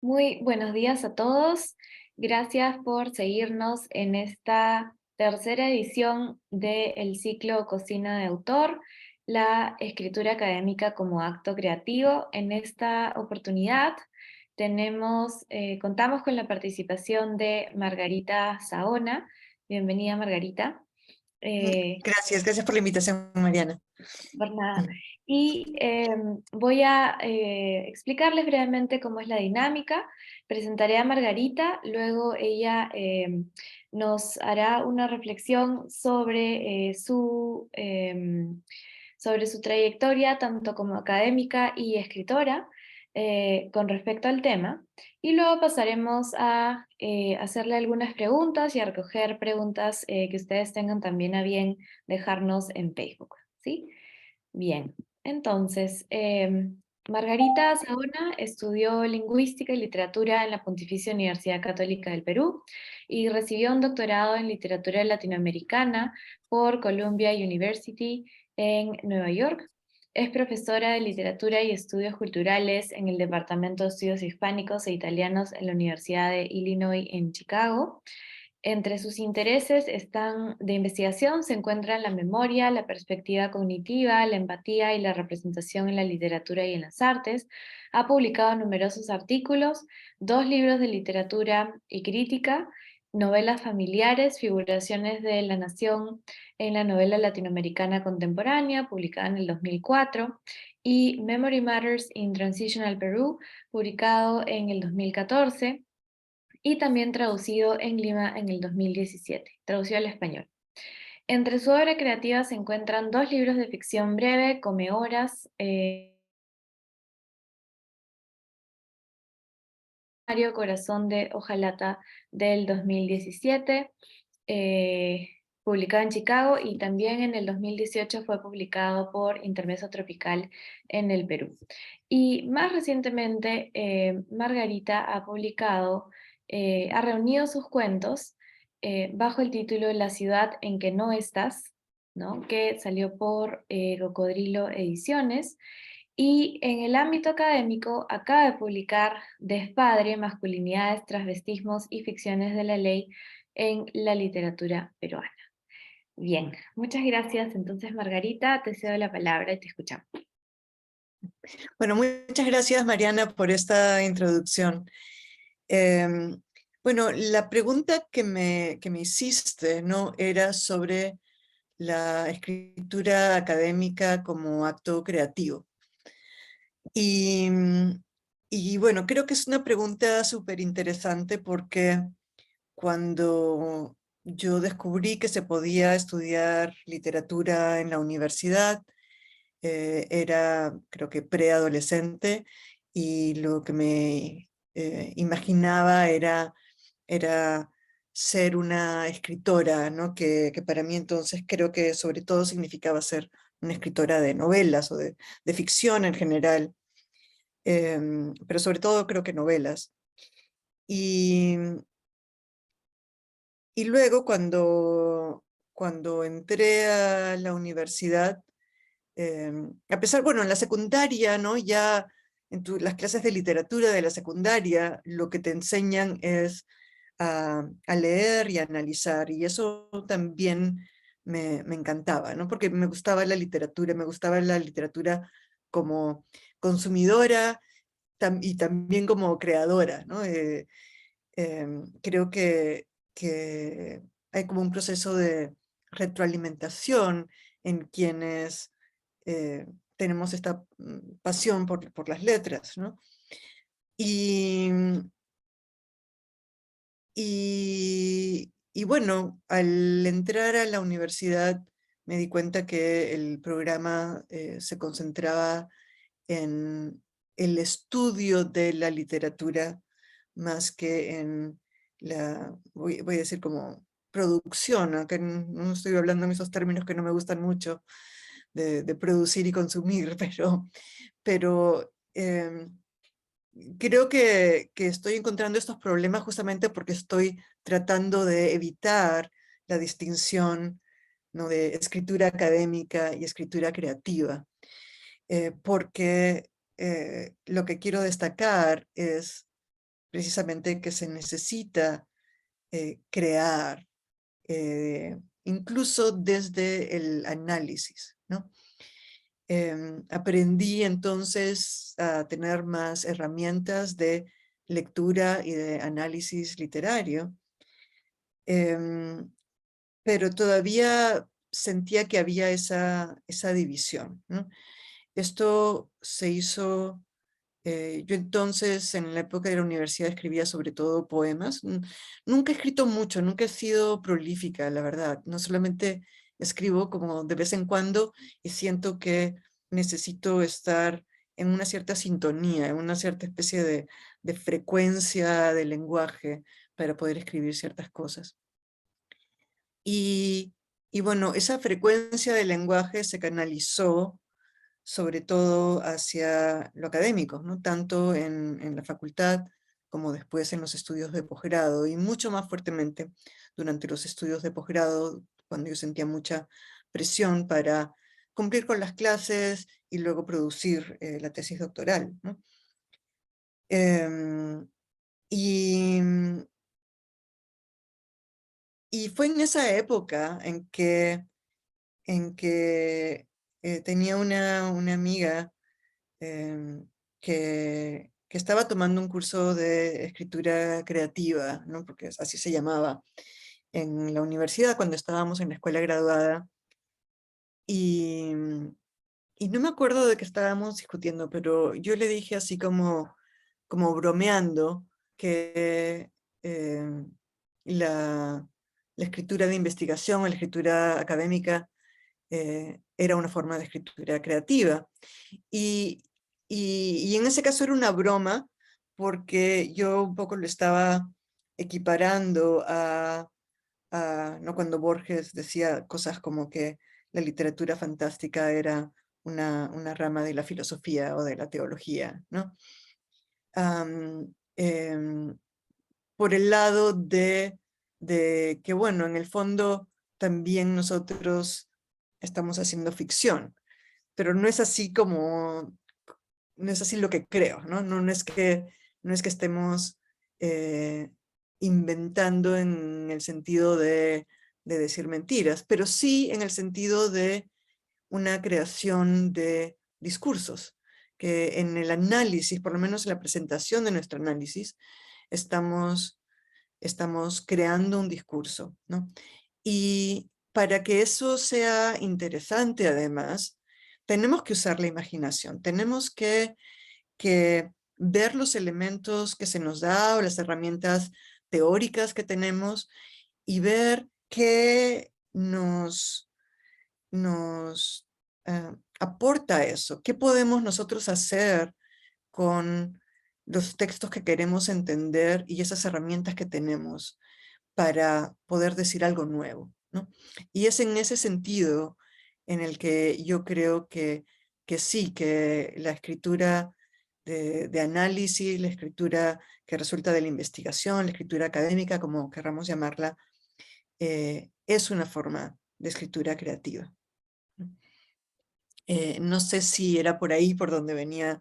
Muy buenos días a todos. Gracias por seguirnos en esta tercera edición del ciclo Cocina de Autor, la escritura académica como acto creativo. En esta oportunidad contamos con la participación de Margarita Saona. Bienvenida, Margarita. Gracias por la invitación, Mariana. Por nada. Y voy a explicarles brevemente cómo es la dinámica. Presentaré a Margarita, luego ella nos hará una reflexión sobre su trayectoria, tanto como académica y escritora, con respecto al tema. Y luego pasaremos a hacerle algunas preguntas y a recoger preguntas que ustedes tengan también a bien dejarnos en Facebook, ¿sí? Bien, entonces, Margarita Saona estudió lingüística y literatura en la Pontificia Universidad Católica del Perú y recibió un doctorado en literatura latinoamericana por Columbia University en Nueva York. Es profesora de literatura y estudios culturales en el Departamento de Estudios Hispánicos e Italianos en la Universidad de Illinois en Chicago. Entre sus intereses de investigación se encuentran la memoria, la perspectiva cognitiva, la empatía y la representación en la literatura y en las artes. Ha publicado numerosos artículos, 2 libros de literatura y crítica, novelas familiares, figuraciones de la nación en la novela latinoamericana contemporánea, publicada en el 2004, y Memory Matters in Transitional Peru, publicado en el 2014 y también traducido en Lima en el 2017, traducido al español. Entre su obra creativa se encuentran 2 libros de ficción breve, Come Horas, Mario Corazón de Hojalata del 2017, publicado en Chicago, y también en el 2018 fue publicado por Intermezzo Tropical en el Perú. Y más recientemente, Margarita ha reunido sus cuentos bajo el título La ciudad en que no estás, ¿no? Que salió por Cocodrilo Ediciones. Y en el ámbito académico acaba de publicar Despadre, masculinidades, transvestismos y ficciones de la ley en la literatura peruana. Bien, muchas gracias. Entonces, Margarita, te cedo la palabra y te escuchamos. Bueno, muchas gracias, Mariana, por esta introducción. Em, bueno, la pregunta que me hiciste, ¿no? Era sobre la escritura académica como acto creativo. Y, y bueno, creo que es una pregunta súper interesante porque cuando yo descubrí que se podía estudiar literatura en la universidad, era creo que preadolescente, y lo que me imaginaba era ser una escritora, ¿no? Que para mí entonces creo que sobre todo significaba ser una escritora de novelas o de ficción en general, pero sobre todo creo que novelas. Y, y luego cuando entré a la universidad, a pesar, bueno, en la secundaria, ¿no? Ya las clases de literatura de la secundaria, lo que te enseñan es a leer y a analizar, y eso también me encantaba, ¿no? Porque me gustaba la literatura como consumidora y también como creadora, ¿no? Creo que hay como un proceso de retroalimentación en quienes tenemos esta pasión por las letras, ¿no? Y, y bueno, al entrar a la universidad me di cuenta que el programa se concentraba en el estudio de la literatura más que en voy a decir como producción, aunque no estoy hablando en esos términos que no me gustan mucho, de producir y consumir, pero creo que estoy encontrando estos problemas justamente porque estoy tratando de evitar la distinción, ¿no? De escritura académica y escritura creativa, porque lo que quiero destacar es precisamente que se necesita crear, incluso desde el análisis, ¿no? Aprendí entonces a tener más herramientas de lectura y de análisis literario, em, pero todavía sentía que había esa división, ¿no? Esto se hizo, yo entonces en la época de la universidad escribía sobre todo poemas. Nunca he escrito mucho, nunca he sido prolífica, la verdad. No solamente escribo como de vez en cuando y siento que necesito estar en una cierta sintonía, en una cierta especie de frecuencia de lenguaje para poder escribir ciertas cosas. Y, y bueno, esa frecuencia de lenguaje se canalizó sobre todo hacia lo académico, ¿no? Tanto en la facultad como después en los estudios de posgrado, y mucho más fuertemente durante los estudios de posgrado, cuando yo sentía mucha presión para cumplir con las clases y luego producir la tesis doctoral, ¿no? Em, y, y fue en esa época en que tenía una amiga que estaba tomando un curso de escritura creativa, ¿no? Porque así se llamaba, en la universidad cuando estábamos en la escuela graduada. Y, y no me acuerdo de qué estábamos discutiendo, pero yo le dije así como bromeando que la, la escritura de investigación, la escritura académica, era una forma de escritura creativa. Y, y en ese caso era una broma, porque yo un poco lo estaba equiparando ¿no? Cuando Borges decía cosas como que la literatura fantástica era una rama de la filosofía o de la teología, ¿no? Am, em, por el lado de que, bueno, en el fondo también nosotros estamos haciendo ficción, pero no es así como, no es así lo que creo, ¿no? No es que estemos eh, inventando en el sentido de decir mentiras, pero sí en el sentido de una creación de discursos, que en el análisis, por lo menos en la presentación de nuestro análisis, estamos creando un discurso, ¿no? Y para que eso sea interesante, además, tenemos que usar la imaginación, tenemos que ver los elementos que se nos da o las herramientas teóricas que tenemos y ver qué nos aporta eso, qué podemos nosotros hacer con los textos que queremos entender y esas herramientas que tenemos para poder decir algo nuevo, ¿no? Y es en ese sentido en el que yo creo que sí, que la escritura de análisis, la escritura que resulta de la investigación, la escritura académica, como querramos llamarla, es una forma de escritura creativa. No sé si era por ahí por donde venía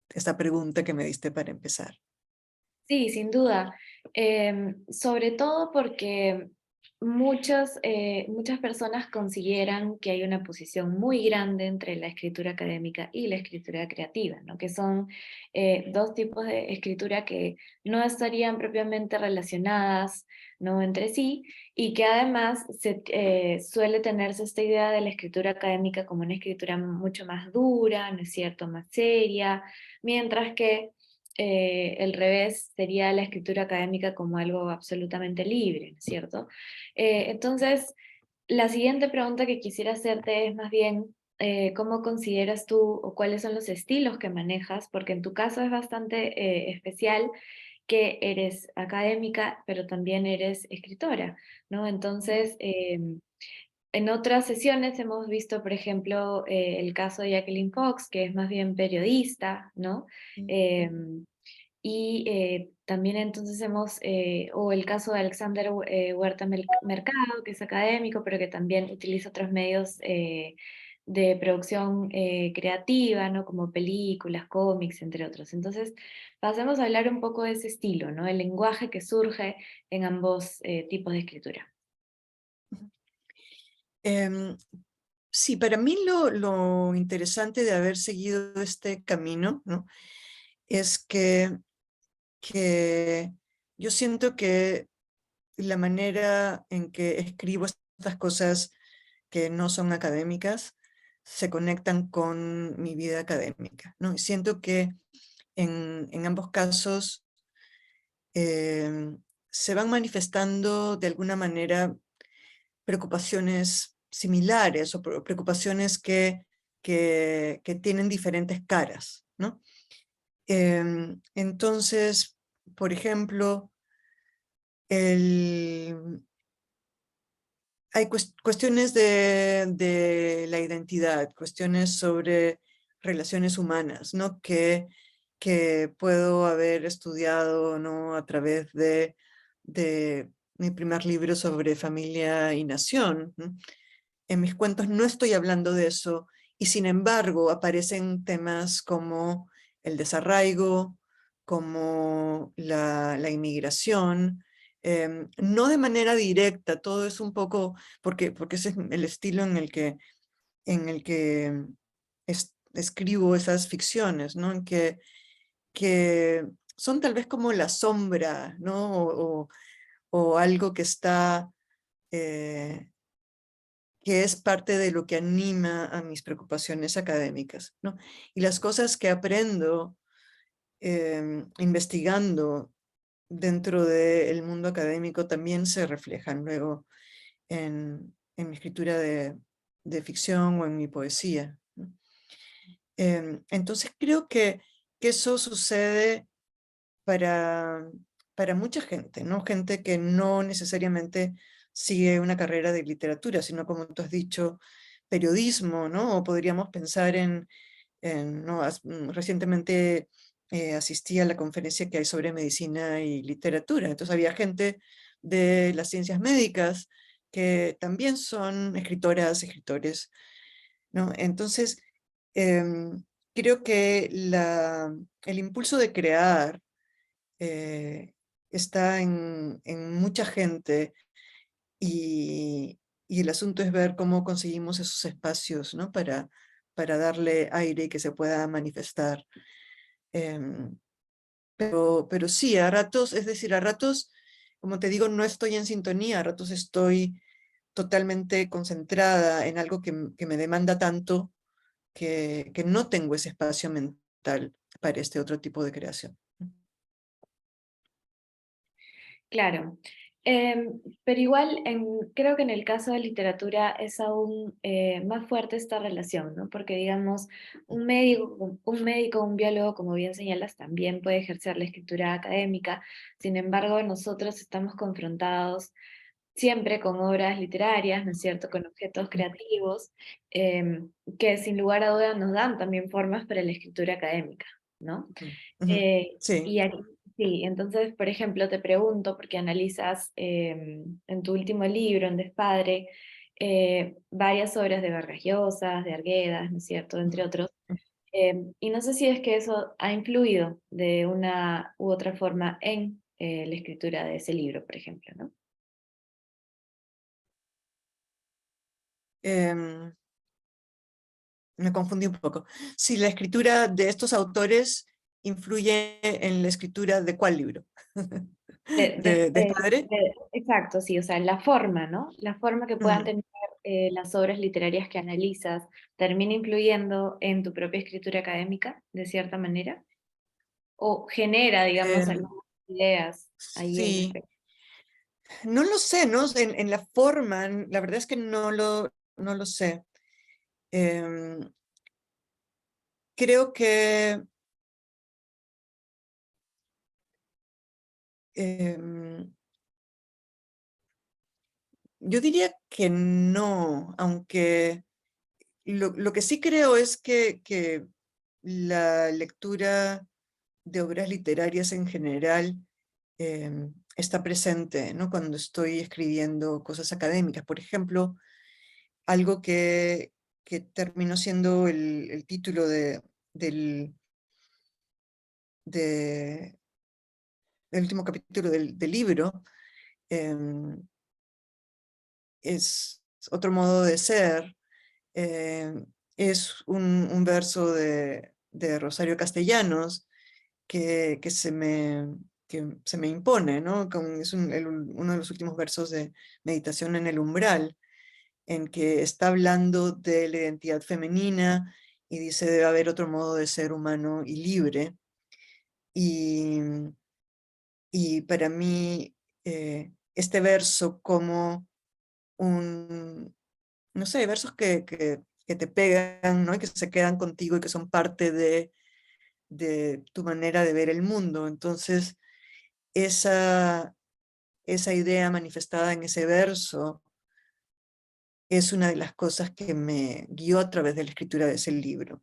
esta pregunta que me diste para empezar. Sí, sin duda. Sobre todo porque muchas personas consideran que hay una posición muy grande entre la escritura académica y la escritura creativa, ¿no? Que son dos tipos de escritura que no estarían propiamente relacionadas, ¿no? entre sí, y que además suele tenerse esta idea de la escritura académica como una escritura mucho más dura, ¿no es cierto?, más seria, mientras que el revés sería la escritura académica como algo absolutamente libre, ¿no es cierto? Entonces, la siguiente pregunta que quisiera hacerte es más bien, ¿cómo consideras tú o cuáles son los estilos que manejas? Porque en tu caso es bastante especial que eres académica, pero también eres escritora, ¿no? Entonces, en otras sesiones hemos visto, por ejemplo, el caso de Jacqueline Fox, que es más bien periodista, ¿no? Y también entonces o el caso de Alexander Huerta Mercado, que es académico, pero que también utiliza otros medios de producción creativa, ¿no? Como películas, cómics, entre otros. Entonces, pasemos a hablar un poco de ese estilo, ¿no? El lenguaje que surge en ambos tipos de escritura. Em, sí, para mí lo interesante de haber seguido este camino, ¿no? Es que yo siento que la manera en que escribo estas cosas que no son académicas se conectan con mi vida académica, ¿no? Y siento que en ambos casos se van manifestando de alguna manera preocupaciones similares o preocupaciones que tienen diferentes caras, ¿no? Entonces, por ejemplo, hay cuestiones de la identidad, cuestiones sobre relaciones humanas, ¿no? Que puedo haber estudiado, ¿no? A través de mi primer libro sobre familia y nación, ¿no? En mis cuentos no estoy hablando de eso, y sin embargo aparecen temas como el desarraigo, como la inmigración, no de manera directa, todo es un poco, porque ese es el estilo en el que escribo esas ficciones, ¿no? Que son tal vez como la sombra, ¿no? O algo que está... eh, que es parte de lo que anima a mis preocupaciones académicas, ¿no? Y las cosas que aprendo investigando dentro del mundo académico también se reflejan luego en mi escritura de ficción o en mi poesía, ¿no? Entonces creo que eso sucede para, para mucha gente, ¿no? Gente que no necesariamente sigue una carrera de literatura, sino como tú has dicho, periodismo, ¿no? O podríamos pensar ¿no? Recientemente asistí a la conferencia que hay sobre medicina y literatura, entonces había gente de las ciencias médicas que también son escritoras, escritores, ¿no? Entonces, em, creo que el impulso de crear eh, está en mucha gente y el asunto es ver cómo conseguimos esos espacios, ¿no? Para darle aire y que se pueda manifestar. Em, pero sí, a ratos, es decir, a ratos, como te digo, no estoy en sintonía, a ratos estoy totalmente concentrada en algo que me demanda tanto que no tengo ese espacio mental para este otro tipo de creación. Claro. Pero igual creo que en el caso de literatura es aún más fuerte esta relación, ¿no? Porque digamos, un biólogo, como bien señalas, también puede ejercer la escritura académica. Sin embargo, nosotros estamos confrontados siempre con obras literarias, ¿no es cierto?, con objetos creativos, que sin lugar a dudas nos dan también formas para la escritura académica, ¿no? Ujú, ujú. Sí. Y aquí, sí, entonces, por ejemplo, te pregunto, porque analizas en tu último libro, en Despadre, varias obras de Vargas Llosa, de Arguedas, ¿no es cierto?, entre otros, y no sé si es que eso ha influido de una u otra forma en la escritura de ese libro, por ejemplo, ¿no? Em, Me confundí un poco. Si la escritura de estos autores influye en la escritura de cuál libro. ¿De padre? Exacto, sí, o sea, la forma, ¿no? La forma que puedan Mm, tener las obras literarias que analizas, ¿termina influyendo en tu propia escritura académica, de cierta manera? ¿O genera, digamos, em, algunas ideas ahí al sí, respecto? no lo sé, ¿no? En la forma, la verdad es que no lo sé. Em, Creo que em, yo diría que no, aunque lo que sí creo es que la lectura de obras literarias en general está presente, ¿no? Cuando estoy escribiendo cosas académicas. Por ejemplo, algo que terminó siendo el título del, de- del último capítulo del libro, em, es otro modo de ser. Es un verso de Rosario Castellanos que se me impone, ¿no? Es uno de los últimos versos de Meditación en el Umbral, en que está hablando de la identidad femenina y dice debe haber otro modo de ser humano y libre. Y, y para mí, este verso como no sé, versos que te pegan, ¿no? Y que se quedan contigo y que son parte de tu manera de ver el mundo. Entonces, esa, esa idea manifestada en ese verso es una de las cosas que me guió a través de la escritura de ese libro.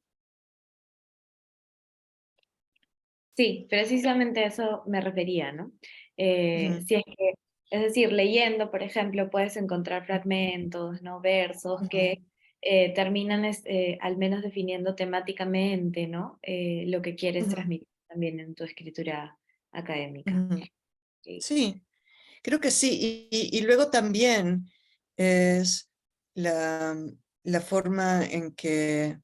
Sí, precisamente a eso me refería, ¿no? Ujú, Si es que, es decir, leyendo, por ejemplo, puedes encontrar fragmentos, ¿no? Versos ujú, que terminan al menos definiendo temáticamente, ¿no? Lo que quieres ujú, transmitir también en tu escritura académica. ujú. Sí. Sí, creo que sí. Y luego también es la, la forma en que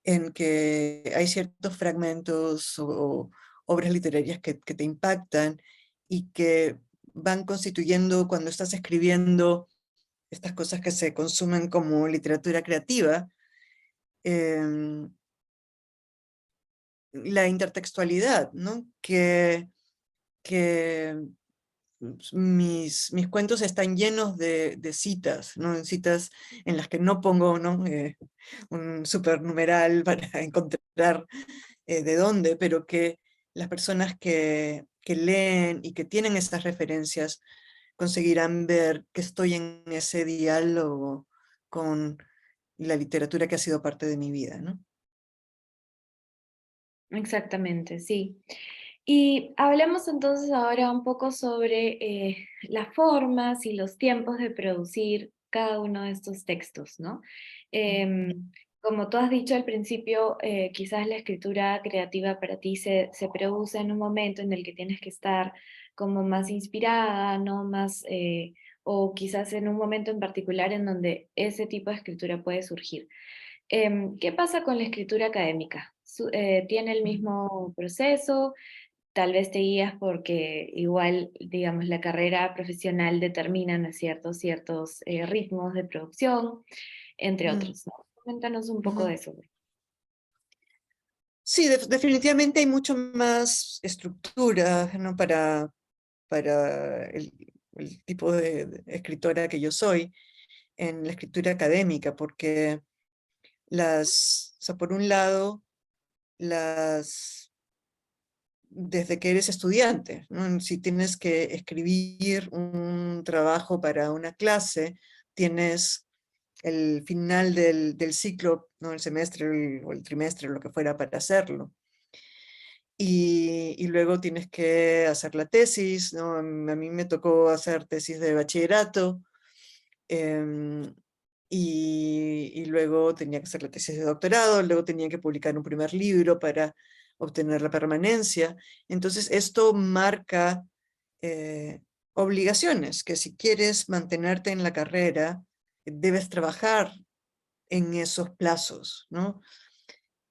hay ciertos fragmentos o obras literarias que te impactan y que van constituyendo cuando estás escribiendo estas cosas que se consumen como literatura creativa, em, la intertextualidad, ¿no? Que mis cuentos están llenos de citas, ¿no? Citas en las que no pongo, ¿no? Un supernumeral para encontrar de dónde, pero que las personas que leen y que tienen esas referencias conseguirán ver que estoy en ese diálogo con la literatura que ha sido parte de mi vida, ¿no? Exactamente, sí. Y hablemos entonces ahora un poco sobre las formas y los tiempos de producir cada uno de estos textos, ¿no? Como tú has dicho al principio, quizás la escritura creativa para ti se produce en un momento en el que tienes que estar como más inspirada, ¿no? Más, o quizás en un momento en particular en donde ese tipo de escritura puede surgir. ¿Qué pasa con la escritura académica? ¿Tiene el mismo proceso? Tal vez te guías porque igual, digamos, la carrera profesional determina, ¿no es cierto?, ciertos ritmos de producción, entre Mm, otros, ¿no? Coméntanos un poco de ujú. eso. Sí, definitivamente hay mucho más estructura, ¿no? Para el tipo de escritora que yo soy en la escritura académica, porque o sea, por un lado, las, desde que eres estudiante, ¿no? Si tienes que escribir un trabajo para una clase, tienes el final del ciclo, ¿no? El semestre o el trimestre, lo que fuera para hacerlo. Y luego tienes que hacer la tesis, ¿no? A mí me tocó hacer tesis de bachillerato, em, y luego tenía que hacer la tesis de doctorado, luego tenía que publicar un primer libro para obtener la permanencia. Entonces esto marca eh, obligaciones, que si quieres mantenerte en la carrera, debes trabajar en esos plazos, ¿no?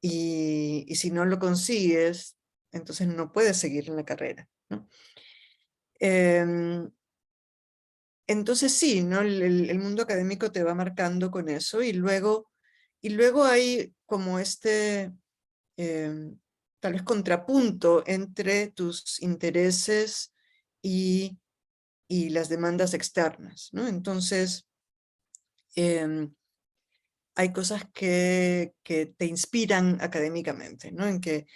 Y si no lo consigues, entonces no puedes seguir en la carrera, ¿no? Em, entonces sí, ¿no? El mundo académico te va marcando con eso y luego hay como em, tal vez contrapunto entre tus intereses y, y las demandas externas, ¿no? Entonces, em, hay cosas que te inspiran académicamente, ¿no? En que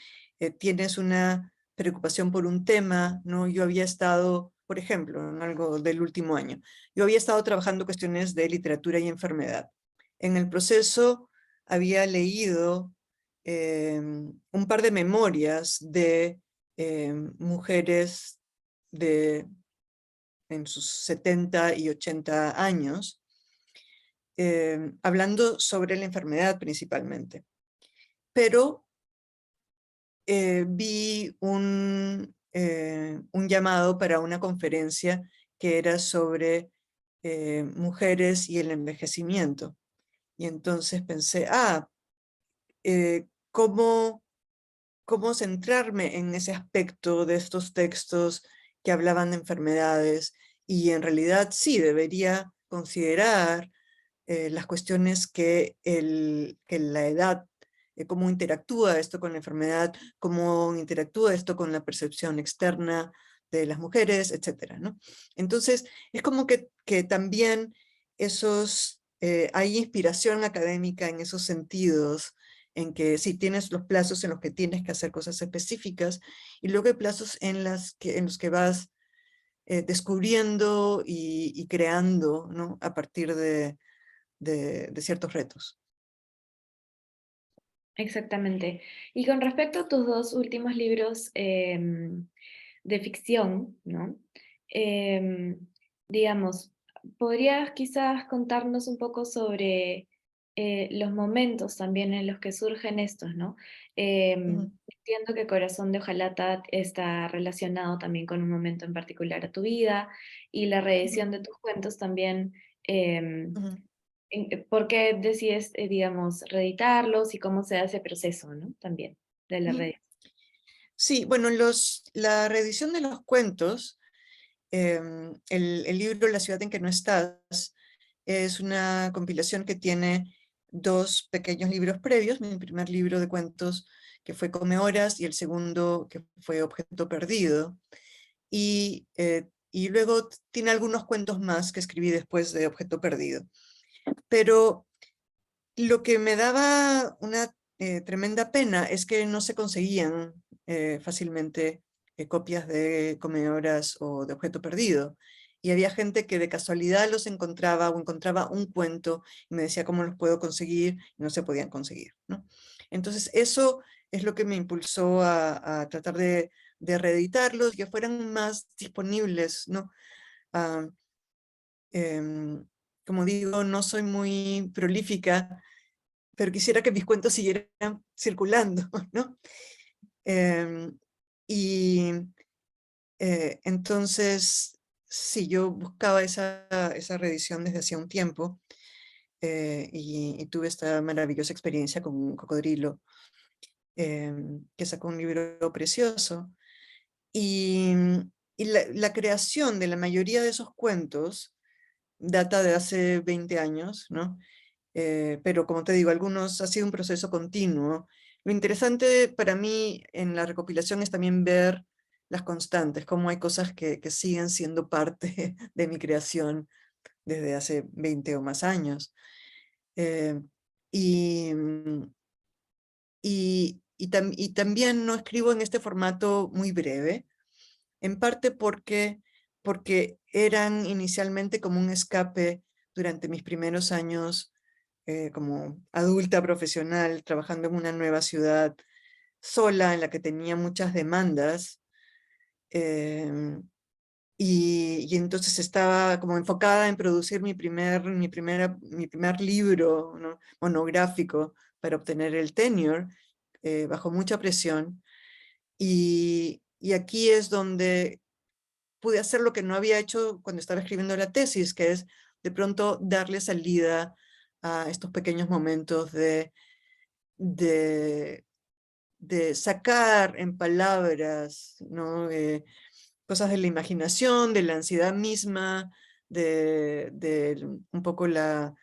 tienes una preocupación por un tema, ¿no? Yo había estado, por ejemplo, en algo del último año, yo había estado trabajando cuestiones de literatura y enfermedad. En el proceso había leído un par de memorias de mujeres de en sus 70 y 80 años, hablando sobre la enfermedad principalmente. Pero vi un llamado para una conferencia que era sobre mujeres y el envejecimiento. Y entonces pensé, ¿cómo centrarme en ese aspecto de estos textos que hablaban de enfermedades? Y en realidad sí, debería considerar las cuestiones que la edad, cómo interactúa esto con la enfermedad, cómo interactúa esto con la percepción externa de las mujeres, etcétera, ¿no? Entonces, es como que también hay inspiración académica en esos sentidos, en que sí tienes los plazos en los que tienes que hacer cosas específicas, y luego hay plazos en los que vas descubriendo y creando, ¿no? A partir de ciertos retos. Exactamente. Y con respecto a tus dos últimos libros de ficción, ¿no? Em, digamos, ¿podrías quizás contarnos un poco sobre los momentos también en los que surgen estos, ¿no? Ujú, Entiendo que Corazón de Hojalata está relacionado también con un momento en particular a tu vida y la ujú, reedición de tus cuentos también. em, ujú, ¿Por qué decides, digamos, reeditarlos y cómo se da ese proceso, ¿no? También de la ujú. reedición. Sí, bueno, la reedición de los cuentos, el libro La ciudad en que no estás, es una compilación que tiene dos pequeños libros previos, mi primer libro de cuentos que fue Come Horas y el segundo que fue Objeto Perdido. Y luego tiene algunos cuentos más que escribí después de Objeto Perdido. Pero lo que me daba una tremenda pena es que no se conseguían fácilmente copias de Comedoras o de Objeto Perdido. Y había gente que de casualidad los encontraba o encontraba un cuento y me decía cómo los puedo conseguir y no se podían conseguir, ¿no? Entonces eso es lo que me impulsó a tratar de reeditarlos y que fueran más disponibles, ¿no? Ah, em, como digo, no soy muy prolífica, pero quisiera que mis cuentos siguieran circulando, ¿no? Em, y entonces, sí, yo buscaba esa reedición desde hacía un tiempo y tuve esta maravillosa experiencia con un Cocodrilo, que sacó un libro precioso. Y, y la creación de la mayoría de esos cuentos data de hace 20 años, ¿no? Pero como te digo, algunos ha sido un proceso continuo. Lo interesante para mí en la recopilación es también ver las constantes, cómo hay cosas que siguen siendo parte de mi creación desde hace 20 o más años. Eh, y, y también no escribo en este formato muy breve, en parte porque eran inicialmente como un escape durante mis primeros años como adulta profesional, trabajando en una nueva ciudad sola, en la que tenía muchas demandas, em, y entonces estaba como enfocada en producir mi primer libro, ¿no? Monográfico para obtener el tenure, bajo mucha presión. Y aquí es donde pude hacer lo que no había hecho cuando estaba escribiendo la tesis, que es de pronto darle salida a estos pequeños momentos de, de sacar en palabras, ¿no? Cosas de la imaginación, de la ansiedad misma, de un poco la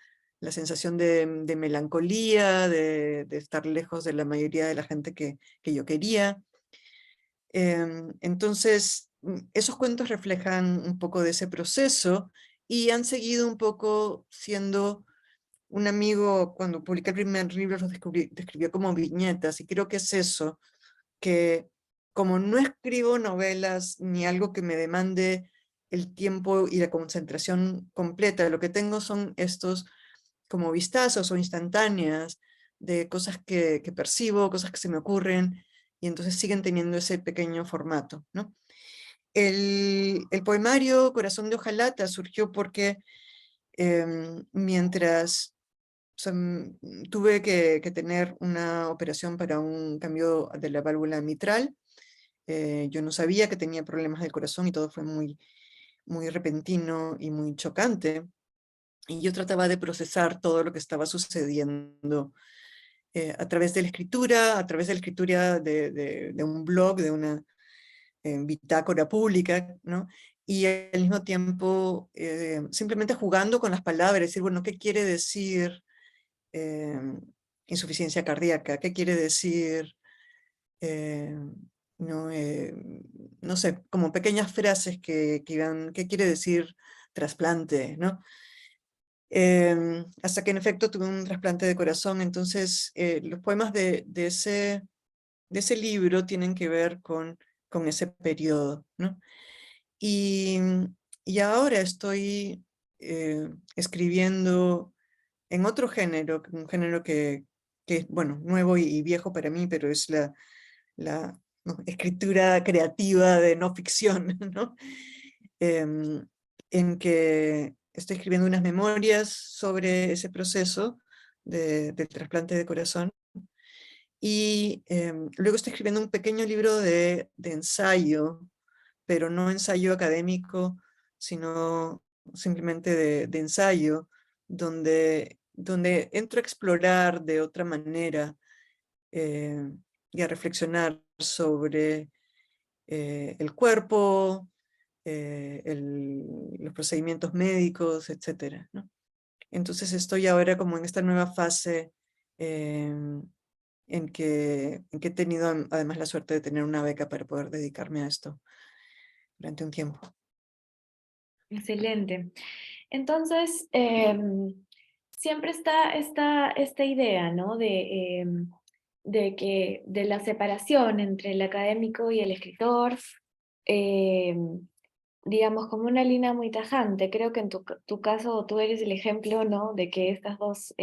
sensación de melancolía, de estar lejos de la mayoría de la gente que yo quería. Entonces, esos cuentos reflejan un poco de ese proceso y han seguido un poco siendo un amigo, cuando publiqué el primer libro, los describió como viñetas, y creo que es eso, que como no escribo novelas ni algo que me demande el tiempo y la concentración completa, lo que tengo son estos como vistazos o instantáneas de cosas que percibo, cosas que se me ocurren, y entonces siguen teniendo ese pequeño formato, ¿no? El poemario Corazón de Hojalata surgió porque mientras tuve que tener una operación para un cambio de la válvula mitral. Yo no sabía que tenía problemas del corazón y todo fue muy, muy repentino y muy chocante. Y yo trataba de procesar todo lo que estaba sucediendo a través de la escritura de un blog, de una bitácora pública, ¿no? Y al mismo tiempo simplemente jugando con las palabras, decir, bueno, ¿qué quiere decir eh, insuficiencia cardíaca? ¿Qué quiere decir, eh, no, no sé, como pequeñas frases que iban, ¿qué quiere decir trasplante, ¿no? Hasta que en efecto tuve un trasplante de corazón, entonces los poemas de ese libro tienen que ver con ese periodo, ¿no? Y, y ahora estoy escribiendo en otro género, un género que es, bueno, nuevo y viejo para mí, pero es la ¿no? escritura creativa de no ficción, ¿no? Em, en que estoy escribiendo unas memorias sobre ese proceso del trasplante de corazón. Y luego estoy escribiendo un pequeño libro de ensayo, pero no ensayo académico, sino simplemente de ensayo, donde entro a explorar de otra manera eh, y a reflexionar sobre el cuerpo, los procedimientos médicos, etcétera, ¿no? Entonces estoy ahora como en esta nueva fase en que he tenido además la suerte de tener una beca para poder dedicarme a esto durante un tiempo. Excelente. Entonces, siempre está esta idea, ¿no? De la separación entre el académico y el escritor, em, digamos, como una línea muy tajante. Creo que en tu caso tú eres el ejemplo, ¿no? De que estas dos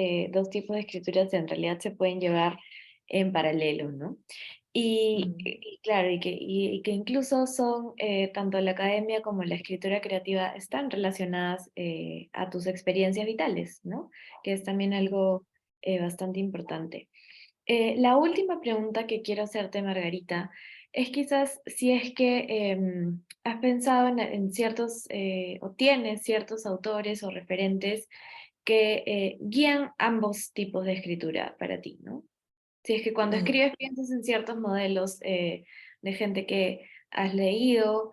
tipos de escrituras en realidad se pueden llevar en paralelo, ¿no? Mm. Y claro, y que incluso son, tanto la academia como la escritura creativa están relacionadas a tus experiencias vitales, ¿no? Que es también algo bastante importante. La última pregunta que quiero hacerte, Margarita, es quizás si es que has pensado en ciertos, o tienes ciertos autores o referentes que guían ambos tipos de escritura para ti, ¿no? Si es que cuando Mm. escribes piensas en ciertos modelos de gente que has leído,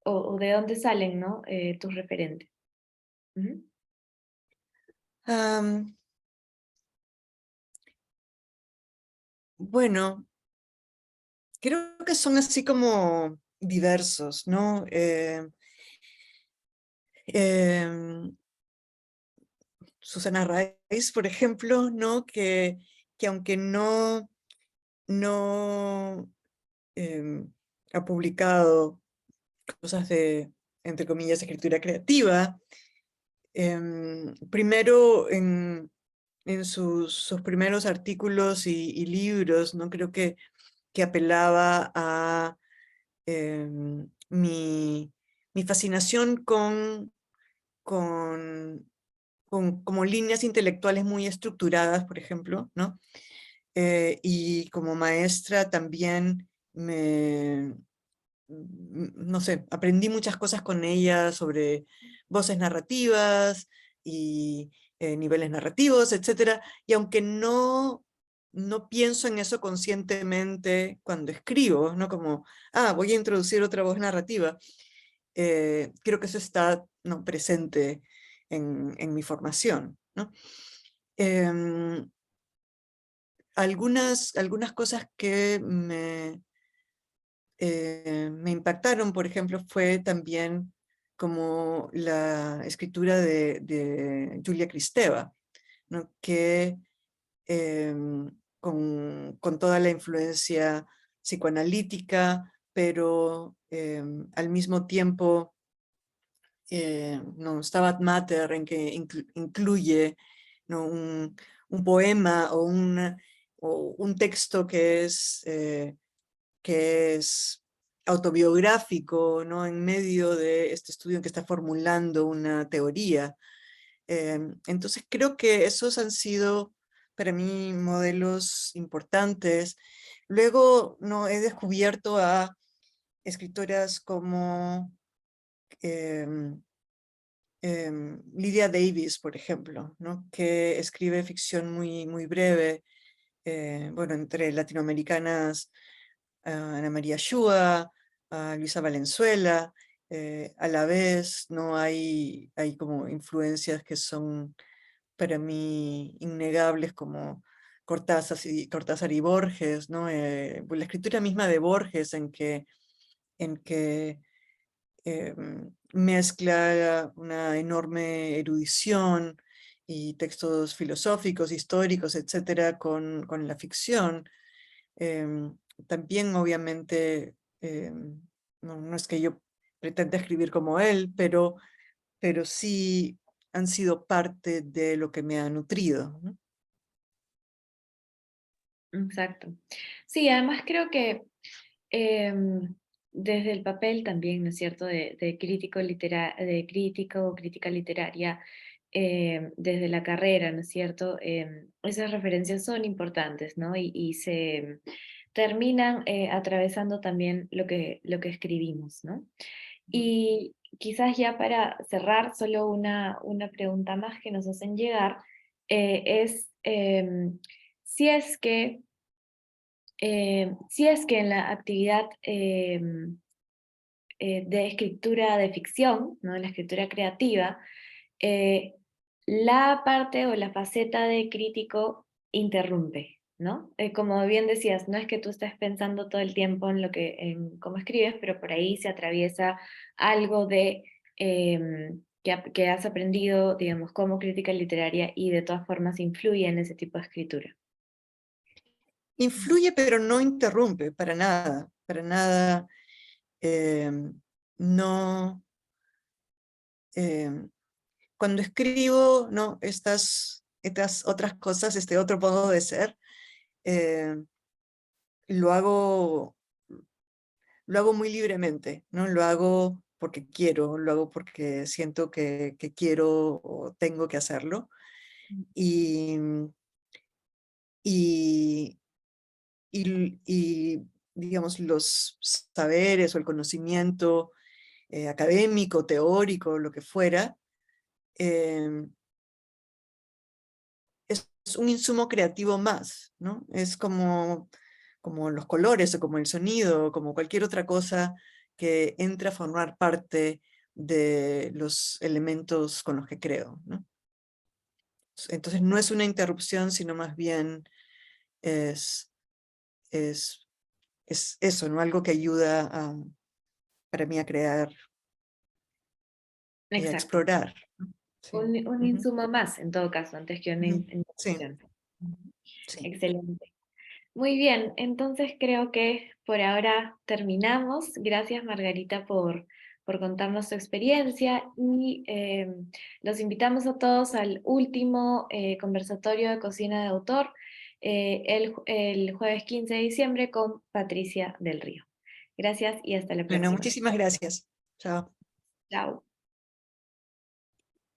o de dónde salen, ¿no? Tus referentes. Ujú. Am, bueno, creo que son así como diversos, ¿no? Em, Susana Reis, por ejemplo, ¿no? Que aunque no em, ha publicado cosas de, entre comillas, escritura creativa, primero en sus primeros artículos y libros, ¿no? Creo que apelaba a mi fascinación con, con como líneas intelectuales muy estructuradas, por ejemplo, ¿no? Y como maestra también no sé, aprendí muchas cosas con ella sobre voces narrativas y niveles narrativos, etcétera. Y aunque no pienso en eso conscientemente cuando escribo, ¿no? Como, voy a introducir otra voz narrativa, creo que eso está, ¿no? presente en mi formación, ¿no? Em, algunas cosas que me impactaron, por ejemplo, fue también como la escritura de Julia Kristeva, ¿no? Que con toda la influencia psicoanalítica, pero al mismo tiempo no, Stabat Mater, en que incluye, ¿no? un poema o un texto que es autobiográfico, ¿no? En medio de este estudio que está formulando una teoría. Entonces creo que esos han sido para mí modelos importantes. Luego no he descubierto a escritoras como em, Lydia Davis, por ejemplo, ¿no? Que escribe ficción muy breve, bueno, entre latinoamericanas, Ana María Shua, a Luisa Valenzuela. A la vez no hay como influencias que son para mí innegables, como Cortázar y Borges, ¿no? Pues la escritura misma de Borges en que mezcla una enorme erudición y textos filosóficos, históricos, etcétera, con la ficción. Em, También, obviamente, no es que yo pretenda escribir como él, pero sí han sido parte de lo que me ha nutrido, ¿no? Exacto. Sí, además creo que desde el papel también, ¿no es cierto?, de crítico de crítico o crítica literaria, desde la carrera, ¿no es cierto?, esas referencias son importantes, ¿no? Y se terminan atravesando también lo que escribimos, ¿no? Y quizás ya para cerrar, solo una pregunta más que nos hacen llegar, es si es que en la actividad de escritura de ficción, ¿no? La escritura creativa, eh, la parte o la faceta de crítico interrumpe, ¿no? Como bien decías, no es que tú estés pensando todo el tiempo en cómo escribes, pero por ahí se atraviesa algo de que has aprendido, digamos, como crítica literaria y de todas formas influye en ese tipo de escritura. Influye, pero no interrumpe, para nada, para nada. No, em, cuando escribo, no, estas otras cosas, este otro modo de ser, em, lo hago, lo hago muy libremente, ¿no? Lo hago porque quiero, lo hago porque siento que quiero o tengo que hacerlo. Y, y, y, digamos, los saberes o el conocimiento académico, teórico, lo que fuera, em, es un insumo creativo más, ¿no? Es como los colores o como el sonido o como cualquier otra cosa que entra a formar parte de los elementos con los que creo, ¿no? Entonces no es una interrupción, sino más bien es, es, es eso, ¿no? Algo que ayuda para mí a crear y a Exacto. explorar, ¿no? Sí. Un Ujú, insumo más, en todo caso, antes que una ujú, sí, interrupción. Ujú. sí. Excelente. Muy bien, entonces creo que por ahora terminamos. Gracias, Margarita, por contarnos tu experiencia y los invitamos a todos al último conversatorio de cocina de autor el jueves 15 de diciembre con Patricia del Río. Gracias y hasta la Bueno, próxima. muchísimas gracias. Chao. Chao.